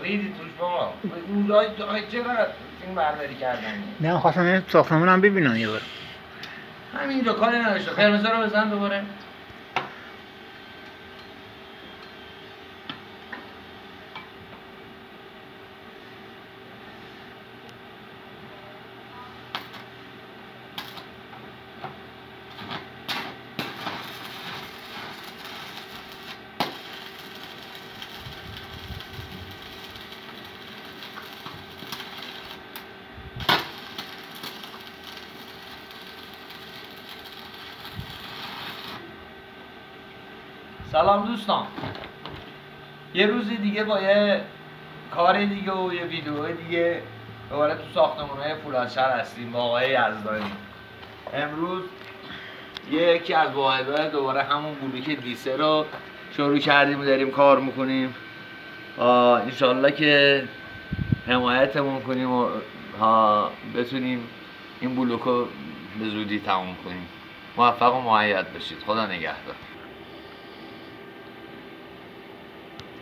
ریدی توش بابا. اونجای چقدر این برداری کردنی. نه خواستم این ساختمون هم ببینم یه بار. همینجا کاری نداشته. قرمز رو بزن دوباره. سلام دوستان، یه روز دیگه با یه کار دیگه و یه ویدیو دیگه دوباره تو ساختمان‌های فولادشهر هستیم با آقای یزدانی. امروز یکی از واحدهای دوباره همون بلوک دیسه رو شروع کردیم و داریم کار میکنیم. انشالله که حمایتمون کنیم و بتونیم این بلوک رو به زودی تموم کنیم. موفق و مؤید باشید. خدا نگهدار.